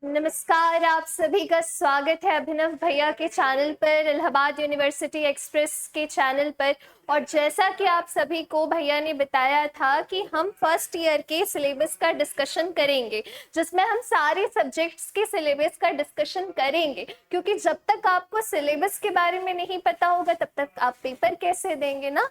नमस्कार, आप सभी का स्वागत है अभिनव भैया के चैनल पर, इलाहाबाद यूनिवर्सिटी एक्सप्रेस के चैनल पर। और जैसा कि आप सभी को भैया ने बताया था कि हम फर्स्ट ईयर के सिलेबस का डिस्कशन करेंगे, जिसमें हम सारे सब्जेक्ट्स के सिलेबस का डिस्कशन करेंगे, क्योंकि जब तक आपको सिलेबस के बारे में नहीं पता होगा तब तक आप पेपर कैसे देंगे ना।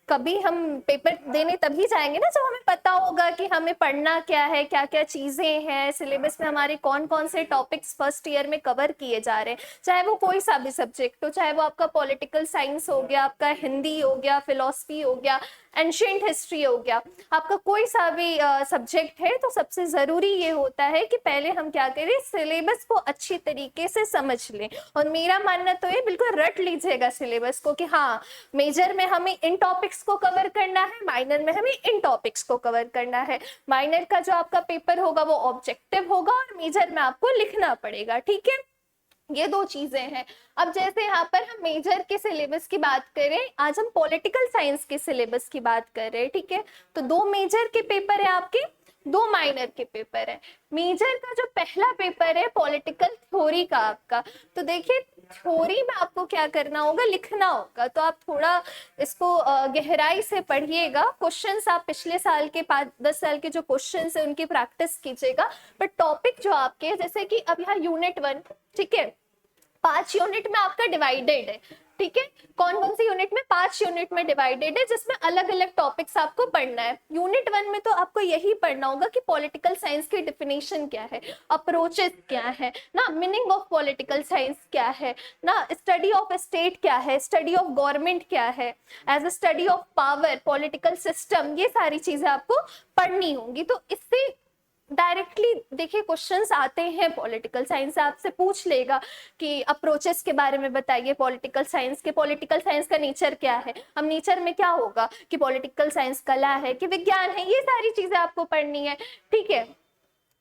कभी हम पेपर देने तभी जाएंगे ना जब हमें पता होगा कि हमें पढ़ना क्या है, क्या क्या चीजें हैं सिलेबस में, हमारे कौन कौन से टॉपिक्स फर्स्ट ईयर में कवर किए जा रहे हैं। चाहे वो कोई सा भी सब्जेक्ट हो, चाहे वो आपका पॉलिटिकल साइंस हो गया, आपका हिंदी हो गया, फिलोसफी हो गया, एंशिएंट हिस्ट्री हो गया, आपका कोई सा भी सब्जेक्ट है, तो सबसे जरूरी ये होता है कि पहले हम क्या करें, सिलेबस को अच्छी तरीके से समझ लें। और मेरा मानना तो ये, बिल्कुल रट लीजिएगा सिलेबस को कि हाँ, मेजर में हमें इन टॉपिक्स को कवर करना है, माइनर में हमें इन टॉपिक्स को कवर करना है। माइनर का जो आपका पेपर होगा वो ऑब्जेक्टिव होगा और मेजर में आपको लिखना पड़ेगा, ठीक है। ये दो चीजें हैं। अब जैसे यहाँ पर हम मेजर के सिलेबस की बात करें, आज हम पॉलिटिकल साइंस के सिलेबस की बात कर रहे हैं, ठीक है। तो 2 मेजर के पेपर है आपके, 2 माइनर के पेपर है। मेजर का जो पहला पेपर है पॉलिटिकल थ्योरी का आपका, तो देखिए थ्योरी में आपको क्या करना होगा, लिखना होगा। तो आप थोड़ा इसको गहराई से पढ़िएगा। क्वेश्चंस आप पिछले साल के 5-10 साल के जो क्वेश्चंस है उनकी प्रैक्टिस कीजिएगा। पर टॉपिक जो आपके, जैसे कि अब यहाँ यूनिट 1, ठीक है, 5 यूनिट में आपका डिवाइडेड है, ठीक है। कौन कौन सी यूनिट में, 5 यूनिट में डिवाइडेड है, जिसमें अलग अलग टॉपिक्स आपको पढ़ना है। यूनिट 1 में तो आपको यही पढ़ना होगा कि पॉलिटिकल साइंस की डिफिनेशन क्या है, अप्रोचेस क्या है ना, मीनिंग ऑफ पॉलिटिकल साइंस क्या है ना, स्टडी ऑफ स्टेट क्या है, स्टडी ऑफ गवर्नमेंट क्या है, as a study of power, political system, ये सारी चीजें आपको पढ़नी होंगी। तो इससे डायरेक्टली देखिए क्वेश्चंस आते हैं। पॉलिटिकल साइंस आपसे पूछ लेगा कि अप्रोचेस के बारे में बताइए, पॉलिटिकल साइंस के, पॉलिटिकल साइंस का नेचर क्या है। अब नेचर में क्या होगा कि पॉलिटिकल साइंस कला है कि विज्ञान है, ये सारी चीजें आपको पढ़नी है, ठीक है।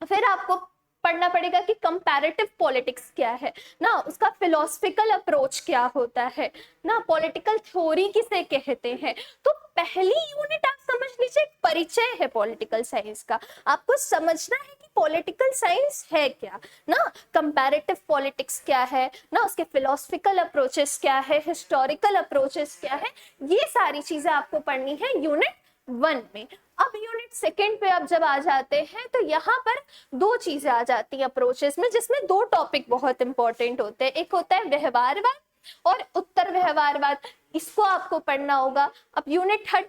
फिर आपको पढ़ना पड़ेगा कि कंपैरेटिव पॉलिटिक्स क्या है ना, उसका फिलोसफिकल अप्रोच क्या होता है ना, पॉलिटिकल थ्योरी किसे कहते हैं। तो पहली यूनिट आप समझ लीजिए, परिचय है पॉलिटिकल साइंस का। आपको समझना है कि पॉलिटिकल साइंस है क्या ना, कंपैरेटिव पॉलिटिक्स क्या है ना, उसके फिलोसफिकल अप्रोचेस क्या है, हिस्टोरिकल अप्रोचेस क्या है, ये सारी चीजें आपको पढ़नी है यूनिट 1 में। अब यूनिट 2 पे अब जब आ जाते हैं तो यहाँ पर 2 चीजें आ जाती हैं अप्रोचेस में, जिसमें 2 टॉपिक बहुत इंपॉर्टेंट होते हैं। एक होता है व्यवहारवाद और उत्तर व्यवहारवाद, इसको आपको पढ़ना होगा। अब यूनिट 3,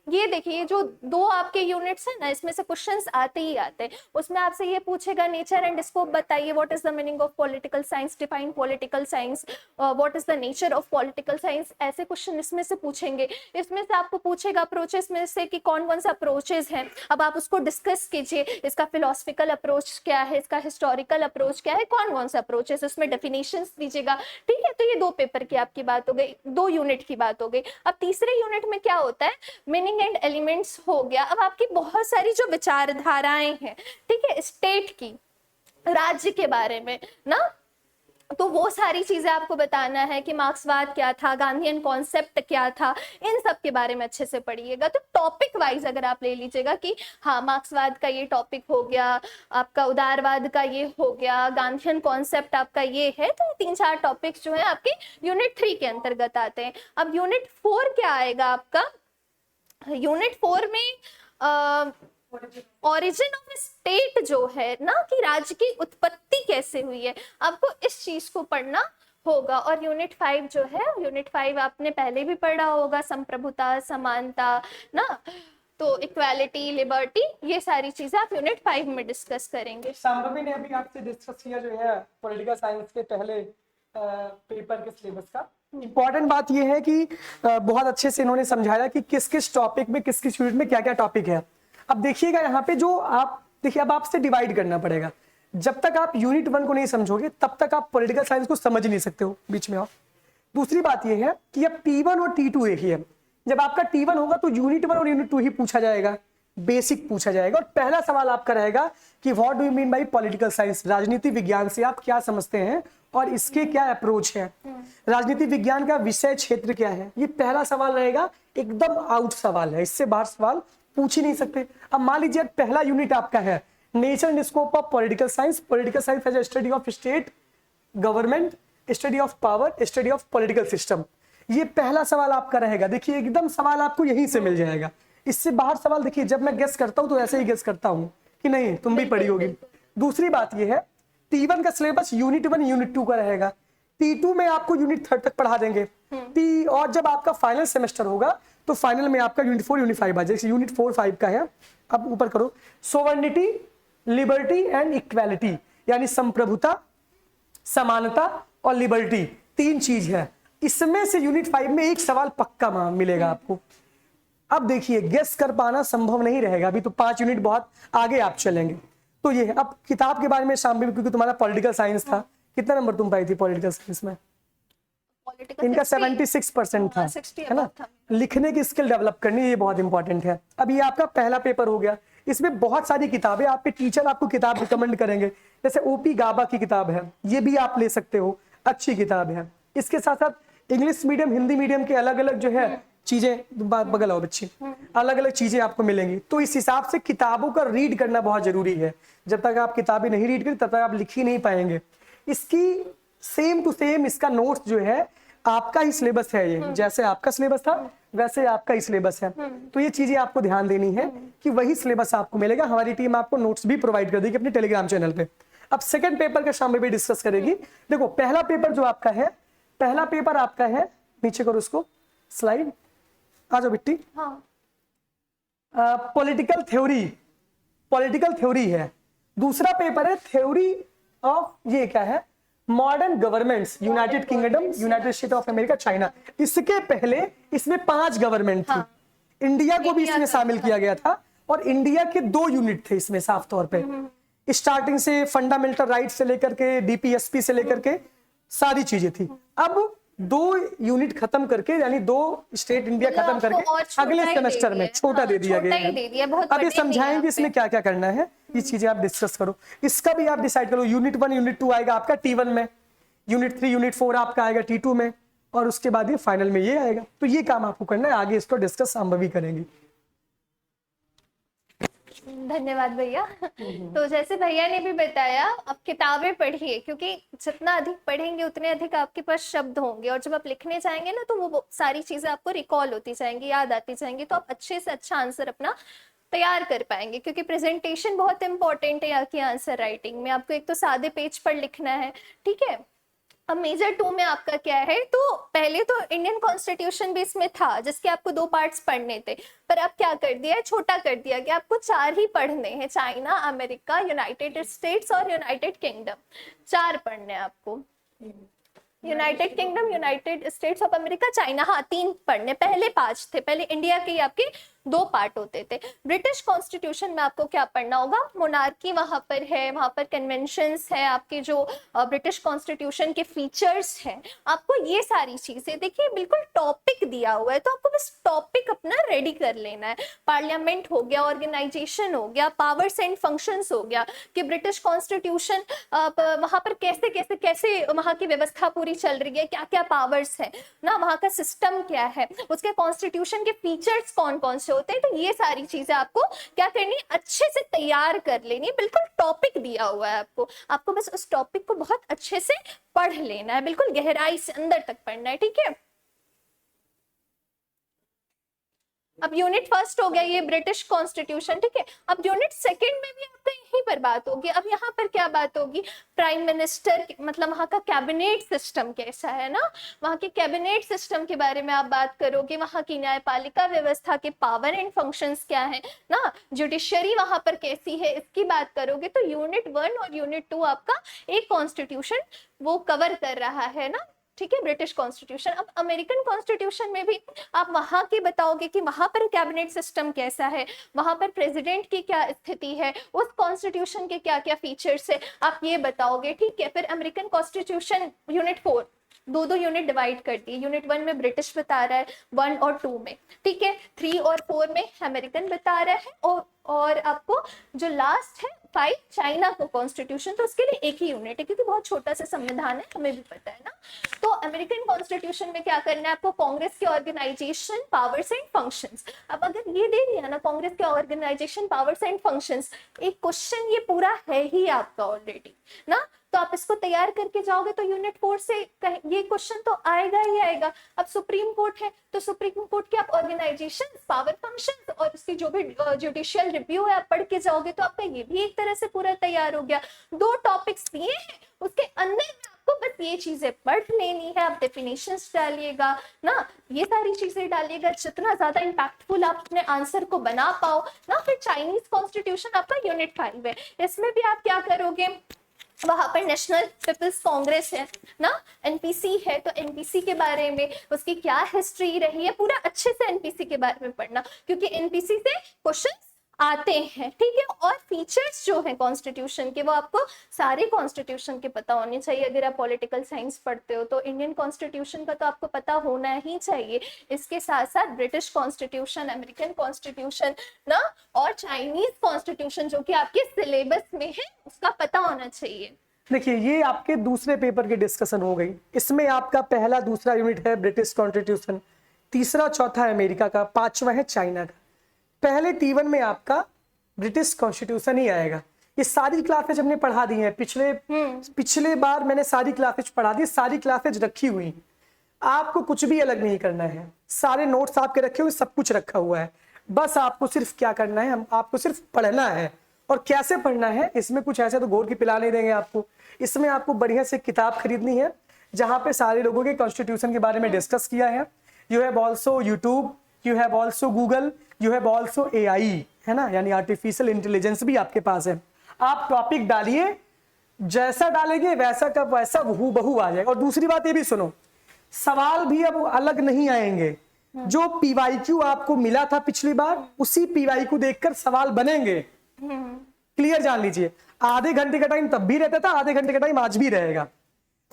ये देखिए जो 2 आपके यूनिट्स है ना, इसमें से क्वेश्चंस आते ही आते हैं। उसमें आपसे ये पूछेगा नेचर एंड स्कोप बताइए, what is the meaning of political science, define political science, what is the nature of political science, ऐसे क्वेश्चन इसमें से पूछेंगे। इसमें से आपको पूछेगा अप्रोचेस में से कि कौन कौन सा अप्रोचेस हैं, अब आप उसको डिस्कस कीजिए। इसका फिलोसफिकल अप्रोच क्या है, इसका हिस्टोरिकल अप्रोच क्या है, कौन कौन सा अप्रोचेस, उसमें डेफिनेशंस दीजिएगा, ठीक है। तो ये 2 पेपर की आपकी बात हो गई, 2 यूनिट की बात हो गई। अब तीसरे यूनिट में क्या होता है, मीनिंग एंड एलिमेंट्स हो गया। अब आपकी बहुत सारी जो विचारधाराएं हैं, ठीक है, स्टेट की, राज्य के बारे में ना, तो वो सारी चीजें आपको बताना है कि मार्क्सवाद क्या था, गांधीयन कॉन्सेप्ट क्या था, इन सब के बारे में अच्छे से पढ़िएगा। तो टॉपिक वाइज अगर आप ले लीजिएगा कि हाँ मार्क्सवाद का ये टॉपिक हो गया, आपका उदारवाद का ये हो गया, गांधीयन कॉन्सेप्ट आपका ये है, तो 3-4 टॉपिक्स जो है आपके यूनिट 3 के अंतर्गत आते हैं। अब यूनिट 4 क्या आएगा आपका, यूनिट 4 में ओरिजिन ऑफ स्टेट जो है ना, कि राज्य की उत्पत्ति कैसे हुई है, आपको इस चीज को पढ़ना होगा। और यूनिट 5 जो है, यूनिट 5 आपने पहले भी पढ़ा होगा, संप्रभुता, समानता ना, तो इक्वालिटी, लिबर्टी, ये सारी चीजें आप यूनिट 5 में डिस्कस करेंगे। संभवी ने अभी आपसे डिस्कस किया जो है पॉलिटिकल साइंस के पहले पेपर के सिलेबस का। इम्पोर्टेंट बात यह है कि बहुत अच्छे से इन्होंने समझाया कि किस किस टॉपिक में, किस किस यूनिट में क्या क्या टॉपिक है। अब देखिएगा यहाँ पे जो आप देखिए, अब आपसे डिवाइड करना पड़ेगा। जब तक आप यूनिट 1 को नहीं समझोगे तब तक आप पॉलिटिकल साइंस को समझ नहीं सकते हो बीच में। आप दूसरी बात यह है कि अब T1 और T2 देखिए, जब आपका T1 होगा तो यूनिट 1 और यूनिट 2 ही पूछा जाएगा, बेसिक पूछा जाएगा। और पहला सवाल आपका रहेगा कि what do you mean by political science, राजनीति विज्ञान से आप क्या समझते हैं और इसके क्या अप्रोच है, राजनीति विज्ञान का विषय क्षेत्र क्या है। ये पहला सवाल रहेगा, एकदम आउट सवाल है, इससे बाहर सवाल पूछ ही नहीं सकते। अब मान लीजिए पहला यूनिट आपका है nature and scope of political science as study of state government, study of power, study of political system. ये पहला सवाल आपका रहेगा। देखिए एकदम सवाल आपको यहीं से मिल जाएगा, इससे बाहर सवाल देखिए जब मैं गेस करता हूं तो ऐसे ही गेस करता हूं कि नहीं, तुम भी पढ़ी होगी। दूसरी बात ये है T1 का सिलेबस यूनिट 1 यूनिट 2 का रहेगा, T2 में आपको यूनिट 3 तक पढ़ा देंगे। और जब आपका फाइनल सेमेस्टर होगा तो फाइनल में आपका यूनिट 4 यूनिट 5 आ जाएगा। यूनिट 4 5 का है, अब ऊपर करो, सोवर्निटी, लिबर्टी एंड इक्वालिटी, यानी संप्रभुता, समानता और लिबर्टी, 3 चीज है। इसमें से यूनिट 5 में एक सवाल पक्का मिलेगा आपको। अब देखिए गेस कर पाना संभव नहीं रहेगा, अभी तो 5 यूनिट बहुत आगे आप चलेंगे। तो ये है। अब किताब के बारे में शाम भी, क्योंकि तुम्हारा पॉलिटिकल साइंस था, कितना नंबर तुम पाई थी पॉलिटिकल साइंस में? इनका 76% था, है ना। लिखने की स्किल डेवलप करनी, ये बहुत इंपॉर्टेंट है। अब ये आपका पहला पेपर हो गया, इसमें बहुत सारी किताबें, आपके टीचर आपको किताब रिकमेंड करेंगे, जैसे ओपी गाबा की किताब है, ये भी आप ले सकते हो, अच्छी किताब है। इसके साथ साथ इंग्लिश मीडियम, हिंदी मीडियम के अलग अलग जो है चीजें, बगल आओ बच्ची, अलग अलग चीजें आपको मिलेंगी। तो इस हिसाब से किताबों का रीड करना बहुत जरूरी है। जब तक आप किताबें नहीं रीड करें तब तक आप लिख ही नहीं पाएंगे। इसकी सेम टू सेम इसका नोट्स जो है आपका ही सिलेबस है, ये जैसे आपका सिलेबस था वैसे आपका ही सिलेबस है। तो ये चीजें आपको ध्यान देनी है कि वही सिलेबस आपको मिलेगा। हमारी टीम आपको नोट्स भी प्रोवाइड कर देगी अपने टेलीग्राम चैनल पे। अब सेकंड पेपर का शाम में भी डिस्कस करेगी। देखो पहला पेपर जो आपका है, पहला पेपर आपका है, नीचे करो उसको, स्लाइड आ जाओ बिट्टी। पॉलिटिकल थ्योरी है। दूसरा पेपर है थ्योरी ऑफ, ये क्या है, modern governments, United kingdom, United state of America, China. इसके पहले इसमें 5 गवर्नमेंट थी, इंडिया को भी इसमें शामिल किया गया था, और इंडिया के 2 यूनिट थे इसमें साफ तौर पे। स्टार्टिंग से फंडामेंटल राइट से लेकर के डीपीएसपी से लेकर के सारी चीजें थी। अब 2 यूनिट खत्म करके, यानी 2 स्टेट इंडिया खत्म करके अगले सेमेस्टर में छोटा दे दिया गया है। अब ये समझाएंगे इसमें क्या क्या करना है, ये चीजें आप डिस्कस करो। इसका भी आप डिसाइड करो, यूनिट 1 यूनिट 2 आएगा आपका T1 में, यूनिट 3 यूनिट 4 आपका आएगा T2 में, और उसके बाद ये फाइनल में ये आएगा। तो ये काम आपको करना है, आगे इसको डिस्कस हम भी करेंगे। धन्यवाद भैया। तो जैसे भैया ने भी बताया, अब किताबें पढ़िए, क्योंकि जितना अधिक पढ़ेंगे उतने अधिक आपके पास शब्द होंगे, और जब आप लिखने जाएंगे ना तो वो सारी चीजें आपको रिकॉल होती जाएंगी, याद आती जाएंगी, तो आप अच्छे से अच्छा आंसर अपना तैयार कर पाएंगे। क्योंकि प्रेजेंटेशन बहुत इंपॉर्टेंट है यहाँ की आंसर राइटिंग में। आपको एक तो सादे पेज पर लिखना है, ठीक है। अब मेजर 2 में आपका क्या है, तो पहले तो इंडियन कॉन्स्टिट्यूशन भी इसमें था, जिसके आपको 2 पार्ट्स पढ़ने थे, पर अब क्या कर दिया है, छोटा कर दिया कि आपको 4 ही पढ़ने हैं, चाइना, अमेरिका, यूनाइटेड स्टेट्स और यूनाइटेड किंगडम, 4 पढ़ने हैं आपको। United kingdom, United states of America, China, हाँ 3 पढ़ने, पहले 5 थे। पहले इंडिया के आपके 2 पार्ट होते थे। ब्रिटिश कॉन्स्टिट्यूशन में आपको क्या पढ़ना होगा, मोनार्की वहां पर है, वहां पर कन्वेंशंस है, आपके जो ब्रिटिश कॉन्स्टिट्यूशन के फीचर्स हैं, आपको ये सारी चीजें देखिए बिल्कुल टॉपिक दिया हुआ है, तो आपको बस टॉपिक अपना रेडी कर लेना है। पार्लियामेंट हो गया, ऑर्गेनाइजेशन हो गया, पावर्स एंड फंक्शंस हो गया, कि ब्रिटिश कॉन्स्टिट्यूशन वहां पर कैसे कैसे कैसे वहां की व्यवस्था पूरी चल रही है, क्या क्या पावर्स है ना, वहां का सिस्टम क्या है, उसके कॉन्स्टिट्यूशन के फीचर्स कौन कौन से होते हैं। तो ये सारी चीजें आपको क्या करनी, अच्छे से तैयार कर लेनी। बिल्कुल टॉपिक दिया हुआ है आपको बस उस टॉपिक को बहुत अच्छे से पढ़ लेना है, बिल्कुल गहराई से अंदर तक पढ़ना है, ठीक है। अब यूनिट 1 हो गया ये ब्रिटिश कॉन्स्टिट्यूशन, ठीक है। अब यूनिट 2 में भी आपका यहीं पर बात होगी। अब यहाँ पर क्या बात होगी, प्राइम मिनिस्टर, मतलब वहाँ का कैबिनेट सिस्टम कैसा है ना, वहाँ के कैबिनेट सिस्टम के बारे में आप बात करोगे, वहाँ की न्यायपालिका व्यवस्था के पावर एंड फंक्शंस क्या है ना, जुडिशरी वहाँ पर कैसी है, इसकी बात करोगे। तो यूनिट 1 और यूनिट 2 आपका एक कॉन्स्टिट्यूशन वो कवर कर रहा है ना, ठीक है, ब्रिटिश कॉन्स्टिट्यूशन। अब अमेरिकन कॉन्स्टिट्यूशन में भी आप वहां की बताओगे कि वहां पर कैबिनेट सिस्टम कैसा है, वहां पर प्रेसिडेंट की क्या स्थिति है, उस कॉन्स्टिट्यूशन के क्या क्या फीचर्स है, आप ये बताओगे, ठीक है। फिर अमेरिकन कॉन्स्टिट्यूशन यूनिट 4, दो दो यूनिट डिवाइड कर दिए। यूनिट 1 में ब्रिटिश बता रहा है 1 और 2 में, ठीक है। 3 और 4 में अमेरिकन बता रहा है, और आपको जो लास्ट है 5 चाइना को कॉन्स्टिट्यूशन, तो उसके लिए एक ही यूनिट है क्योंकि बहुत छोटा सा संविधान है, हमें भी पता है ना। तो अमेरिकन कॉन्स्टिट्यूशन में क्या करना है आपको, कांग्रेस के ऑर्गेनाइजेशन पावर्स एंड फंक्शंस। अब अगर ये दे दिया ना कांग्रेस के ऑर्गेनाइजेशन पावर्स एंड फंक्शंस, एक क्वेश्चन ये पूरा है ही आपका ऑलरेडी ना, तो आप इसको तैयार करके जाओगे तो यूनिट 4 से ये क्वेश्चन तो आएगा ही आएगा। अब सुप्रीम कोर्ट है तो सुप्रीम कोर्ट के आप ऑर्गेनाइजेशन पावर फंक्शन और उसकी जो भी जुडिशियल रिव्यू है आप पढ़ के जाओगे तो आपका ये भी एक तरह से पूरा तैयार हो गया। 2 टॉपिक्स दिए हैं, उसके अंदर में आपको बस ये चीजें पढ़ लेनी है। आप डेफिनेशंस डालिएगा ना, ये सारी चीजें डालिएगा, जितना ज्यादा इंपैक्टफुल आप अपने आंसर को बना पाओ ना। फिर चाइनीज कॉन्स्टिट्यूशन आपका यूनिट 5 है, इसमें भी आप क्या करोगे, वहां पर नेशनल पीपल्स कांग्रेस है ना, एनपीसी है, तो एनपीसी के बारे में उसकी क्या हिस्ट्री रही है पूरा अच्छे से एनपीसी के बारे में पढ़ना, क्योंकि एनपीसी से क्वेश्चंस आते हैं, ठीक है। और फीचर्स जो है कॉन्स्टिट्यूशन के वो आपको सारे कॉन्स्टिट्यूशन के पता होने चाहिए। अगर आप पॉलिटिकल साइंस पढ़ते हो तो इंडियन कॉन्स्टिट्यूशन का तो आपको पता होना ही चाहिए। इसके साथ साथ ब्रिटिश कॉन्स्टिट्यूशन, अमेरिकन कॉन्स्टिट्यूशन ना, और चाइनीज कॉन्स्टिट्यूशन जो कि आपके सिलेबस में है उसका पता होना चाहिए। देखिए ये आपके दूसरे पेपर की डिस्कशन हो गई। इसमें आपका पहला दूसरा यूनिट है ब्रिटिश कॉन्स्टिट्यूशन, तीसरा चौथा अमेरिका का, पांचवा है चाइना का। पहले T1 में आपका ब्रिटिश कॉन्स्टिट्यूशन ही आएगा। ये सारी क्लासेज हमने पढ़ा दी हैं, पिछले बार मैंने सारी क्लासेज पढ़ा दी, सारी क्लासेज रखी हुई। आपको कुछ भी अलग नहीं करना है, सारे नोट्स आपके रखे हुए, सब कुछ रखा हुआ है। बस आपको सिर्फ क्या करना है, आपको सिर्फ पढ़ना है। और कैसे पढ़ना है, इसमें कुछ ऐसे तो घोर की पिला नहीं देंगे आपको। इसमें आपको बढ़िया से किताब खरीदनी है जहाँ पे सारे लोगों के कॉन्स्टिट्यूशन के बारे में डिस्कस किया है। You have also YouTube, you have also Google, you have also AI, है ना, यानी आर्टिफिशियल इंटेलिजेंस भी आपके पास है। आप टॉपिक डालिए, जैसा डालेंगे वैसा का वैसा हूबहू आ जाएगा। और दूसरी बात ये भी सुनो, सवाल भी अब अलग नहीं आएंगे। जो PYQ आपको मिला था पिछली बार, उसी PYQ देखकर सवाल बनेंगे। क्लियर जान लीजिए, आधे घंटे का टाइम तब भी रहता था, आधे घंटे का टाइम आज भी रहेगा।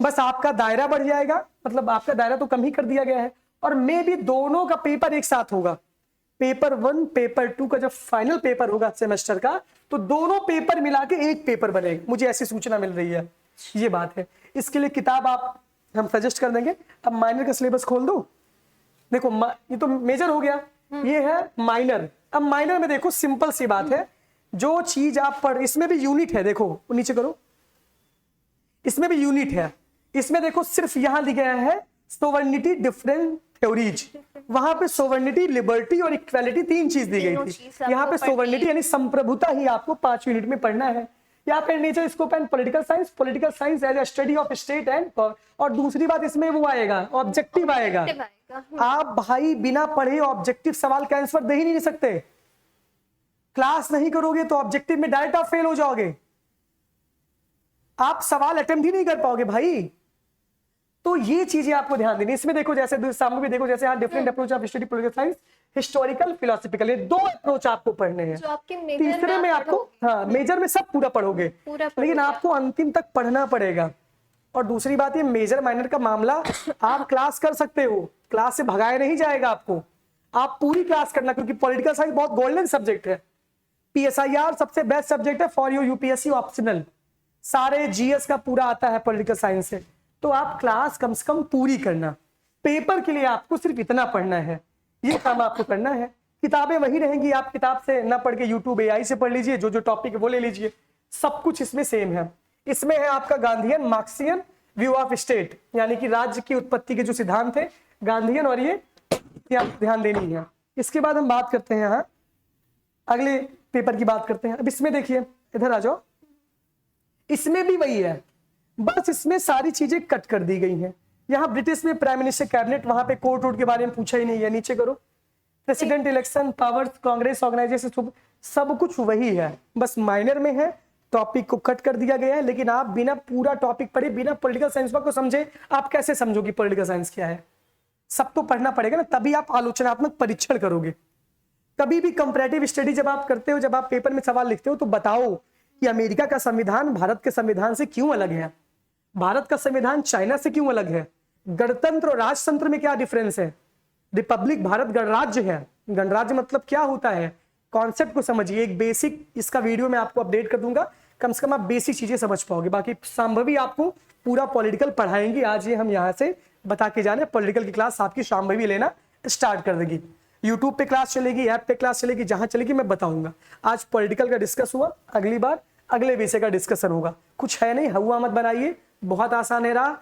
बस आपका दायरा बढ़ जाएगा, मतलब आपका दायरा तो कम ही कर दिया गया है। और मे भी दोनों का पेपर एक साथ होगा, पेपर 1 पेपर 2 का जब फाइनल पेपर होगा सेमेस्टर का, तो दोनों पेपर मिला के एक पेपर बनेगा। मुझे ऐसी सूचना मिल रही है, ये बात है। इसके लिए किताब हम सजेस्ट कर देंगे। अब माइनर का सिलेबस खोल दो, देखो ये तो मेजर हो गया, ये है माइनर। अब माइनर में देखो सिंपल सी बात है, जो चीज आप पढ़, इसमें भी यूनिट है, देखो नीचे करो, इसमें भी यूनिट है। इसमें देखो सिर्फ यहां लिखा है सोवर्निटी डिफरेंट थ्योरीज, वहां पे सोवर्निटी, लिबर्टी और इक्वालिटी 3 चीज दी गई थी। यहाँ पे सोवर्निटी यानी संप्रभुता ही आपको 5 यूनिट में पढ़ना है। यहाँ पे nature scope and political science as a study of state and, और दूसरी बात इसमें वो आएगा, ऑब्जेक्टिव आएगा। आप भाई बिना पढ़े ऑब्जेक्टिव सवाल का आंसर दे ही नहीं सकते। क्लास नहीं करोगे तो ऑब्जेक्टिव में डायरेक्ट आप फेल हो जाओगे, आप सवाल अटेम्प्ट ही नहीं कर पाओगे भाई। तो ये चीजें आपको ध्यान देनी। इसमें देखो जैसे सामने भी देखो, जैसे different approach of study political science, historical, philosophical, ये 2 अप्रोच आपको पढ़ने हैं। तीसरे में आपको मेजर में सब पूरा पढ़ोगे, लेकिन आपको अंतिम तक पढ़ना पड़ेगा। और दूसरी बात, ये मेजर माइनर का मामला आप क्लास कर सकते हो, क्लास से भगाया नहीं जाएगा आपको, आप पूरी क्लास करना, क्योंकि पॉलिटिकल साइंस बहुत गोल्डन सब्जेक्ट है। PSIR सबसे बेस्ट सब्जेक्ट है फॉर योर UPSC ऑप्शनल, सारे GS का पूरा आता है पॉलिटिकल साइंस से। तो आप क्लास कम से कम पूरी करना, पेपर के लिए आपको सिर्फ इतना पढ़ना है, ये काम आपको करना है। किताबें वही रहेंगी, आप किताब से ना पढ़ के यूट्यूब AI से पढ़ लीजिए, जो टॉपिक है वो ले लीजिए, सब कुछ इसमें सेम है। इसमें है आपका Gandhian Marxian view of state, यानी कि राज्य की उत्पत्ति के जो सिद्धांत थे गांधीयन, और ये ध्यान देनी है। इसके बाद हम बात करते हैं, यहाँ अगले पेपर की बात करते हैं। अब इसमें देखिए, इधर आ जाओ, इसमें भी वही है, बस इसमें सारी चीजें कट कर दी गई हैं। यहाँ ब्रिटिश में प्राइम मिनिस्टर कैबिनेट, वहां पे कोर्ट वोट के बारे में पूछा ही नहीं है। नीचे करो, president election, powers, Congress organisation, सब कुछ वही है, बस माइनर में है, टॉपिक को कट कर दिया गया है। लेकिन आप बिना पूरा टॉपिक पढ़े, बिना पॉलिटिकल साइंस को समझे, आप कैसे समझोगे पॉलिटिकल साइंस क्या है? सब तो पढ़ना पड़ेगा ना, तभी आप आलोचनात्मक परीक्षण करोगे। कभी भी कंपैरेटिव स्टडी जब आप करते हो, जब आप पेपर में सवाल लिखते हो, तो बताओ कि अमेरिका का संविधान भारत के संविधान से क्यों अलग है, भारत का संविधान चाइना से क्यों अलग है, गणतंत्र और राजतंत्र में क्या डिफरेंस है, रिपब्लिक भारत गणराज्य है, गणराज्य मतलब क्या होता है, कॉन्सेप्ट को समझिए। एक बेसिक इसका वीडियो मैं आपको अपडेट कर दूंगा, कम से कम आप बेसिक चीजें समझ पाओगे। बाकी शांभवी आपको पूरा पॉलिटिकल पढ़ाएंगी। आज ये हम यहाँ से बता के जाने, पॉलिटिकल की क्लास आपकी शांभवी लेना स्टार्ट कर देगी। यूट्यूब पे क्लास चलेगी, ऐप पे क्लास चलेगी, जहां चलेगी मैं बताऊंगा। आज पॉलिटिकल का डिस्कस हुआ, अगली बार अगले विषय का डिस्कशन होगा। कुछ है नहीं, हुआ मत बनाइए, बहुत आसान है राह,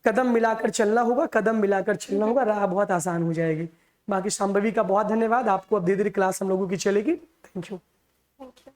कदम मिलाकर चलना होगा, कदम मिलाकर चलना होगा, राह बहुत आसान हो जाएगी। बाकी शांभवी का बहुत धन्यवाद, आपको अब धीरे धीरे क्लास हम लोगों की चलेगी। Thank you. Thank you.